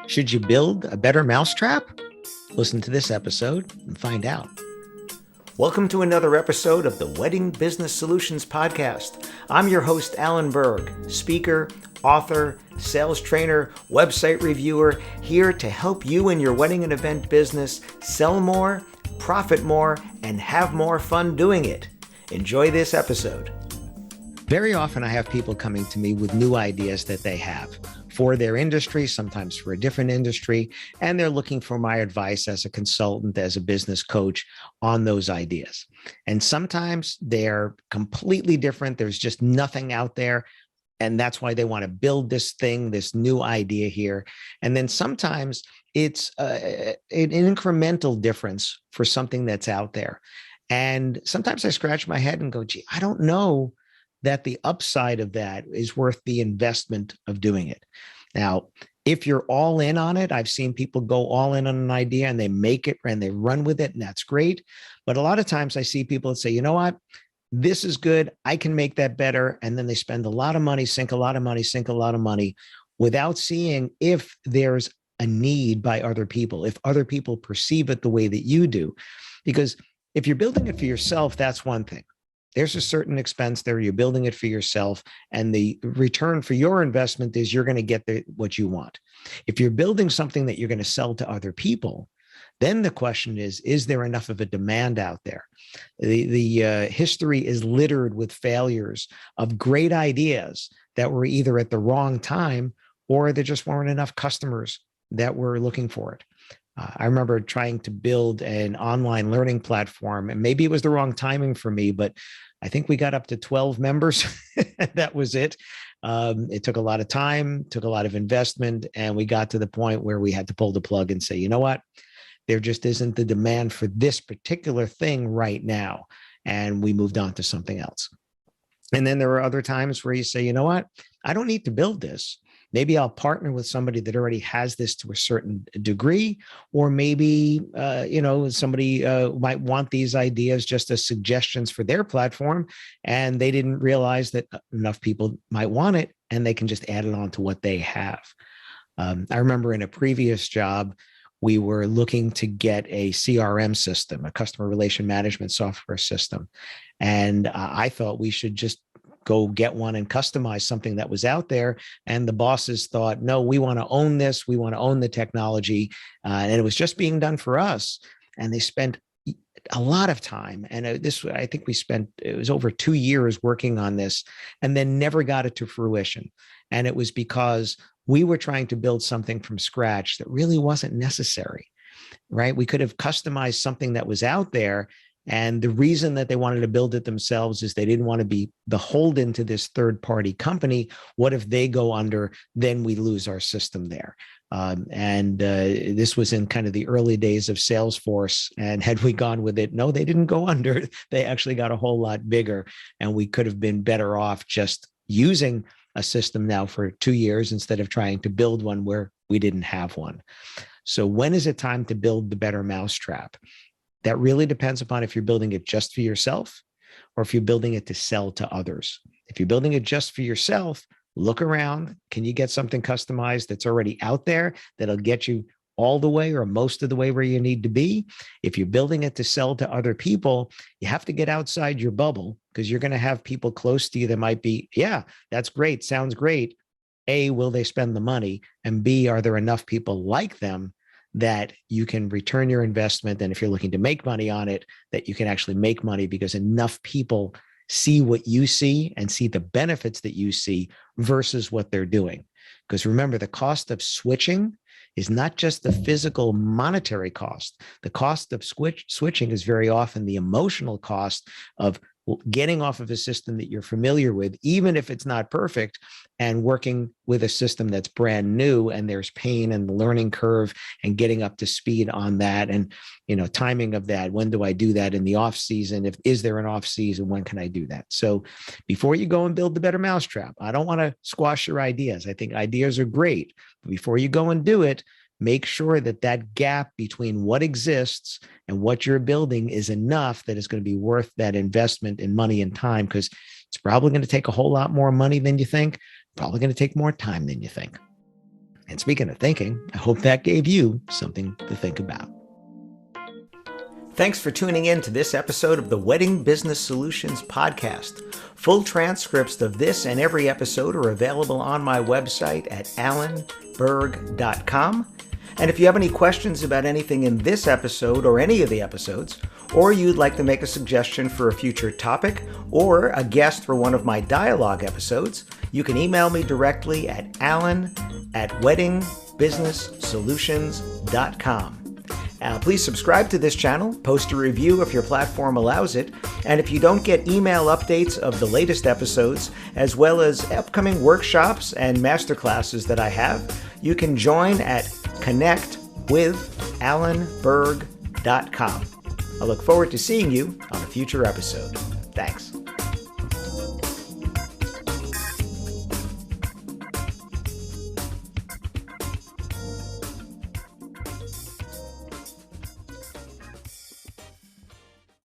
Should you build a better mousetrap? Listen to this episode and find out. Welcome to another episode of the Wedding Business Solutions Podcast. I'm your host, Alan Berg, speaker, author, sales trainer, website reviewer, here to help you in your wedding and event business sell more, profit more, and have more fun doing it. Enjoy this episode. Very often I have people coming to me with new ideas that they have for their industry, sometimes for a different industry, and they're looking for my advice as a consultant, as a business coach on those ideas. And sometimes they're completely different. There's just nothing out there. And that's why they want to build this thing, this new idea here. And then sometimes it's an incremental difference for something that's out there. And sometimes I scratch my head and go, gee, I don't know that the upside of that is worth the investment of doing it. Now, if you're all in on it, I've seen people go all in on an idea and they make it and they run with it, and that's great. But a lot of times I see people that say, you know what, this is good, I can make that better. And then they spend a lot of money, sink a lot of money without seeing if there's a need by other people, if other people perceive it the way that you do. Because if you're building it for yourself, that's one thing. There's a certain expense there. You're building it for yourself. And the return for your investment is you're going to get what you want. If you're building something that you're going to sell to other people, then the question is there enough of a demand out there? The history is littered with failures of great ideas that were either at the wrong time or there just weren't enough customers that were looking for it. I remember trying to build an online learning platform, and maybe it was the wrong timing for me, but I think we got up to 12 members. That was it. It took a lot of time, took a lot of investment, and we got to the point where we had to pull the plug and say, you know what? There just isn't the demand for this particular thing right now. And we moved on to something else. And then there are other times where you say, you know what? I don't need to build this. Maybe I'll partner with somebody that already has this to a certain degree, or maybe, somebody might want these ideas just as suggestions for their platform, and they didn't realize that enough people might want it, and they can just add it on to what they have. I remember in a previous job, we were looking to get a CRM system, a customer relation management software system. And I thought we should just go get one and customize something that was out there. And the bosses thought, no, we want to own this. We want to own the technology. And it was just being done for us. And they spent a lot of time. And I think it was over 2 years working on this and then never got it to fruition. And it was because we were trying to build something from scratch that really wasn't necessary, right? We could have customized something that was out there. And the reason that they wanted to build it themselves is they didn't want to be beholden to this third-party company. What if they go under? Then we lose our system there. This was in kind of the early days of Salesforce. And had we gone with it, no, they didn't go under. They actually got a whole lot bigger. And we could have been better off just using a system now for 2 years instead of trying to build one where we didn't have one. So when is it time to build the better mousetrap? That really depends upon if you're building it just for yourself or if you're building it to sell to others. If you're building it just for yourself, look around. Can you get something customized that's already out there that'll get you all the way or most of the way where you need to be? If you're building it to sell to other people, you have to get outside your bubble because you're going to have people close to you that might be, yeah, that's great. Sounds great. A, will they spend the money? And B, are there enough people like them that you can return your investment? And if you're looking to make money on it, that you can actually make money because enough people see what you see and see the benefits that you see versus what they're doing. Because remember, the cost of switching is not just the physical monetary cost. The cost of switching is very often the emotional cost of getting off of a system that you're familiar with, even if it's not perfect, and working with a system that's brand new, and there's pain and the learning curve and getting up to speed on that. And, timing of that. When do I do that in the off season? Is there an off season? When can I do that? So before you go and build the better mousetrap, I don't want to squash your ideas. I think ideas are great, but before you go and do it, make sure that that gap between what exists and what you're building is enough that it's going to be worth that investment in money and time, because it's probably going to take a whole lot more money than you think, probably going to take more time than you think. And speaking of thinking, I hope that gave you something to think about. Thanks for tuning in to this episode of the Wedding Business Solutions Podcast. Full transcripts of this and every episode are available on my website at alanberg.com. And if you have any questions about anything in this episode or any of the episodes, or you'd like to make a suggestion for a future topic or a guest for one of my dialogue episodes, you can email me directly at alan@weddingbusinesssolutions.com. Please subscribe to this channel, post a review if your platform allows it, and if you don't get email updates of the latest episodes, as well as upcoming workshops and masterclasses that I have, you can join at connectwithalanberg.com. I look forward to seeing you on a future episode. Thanks.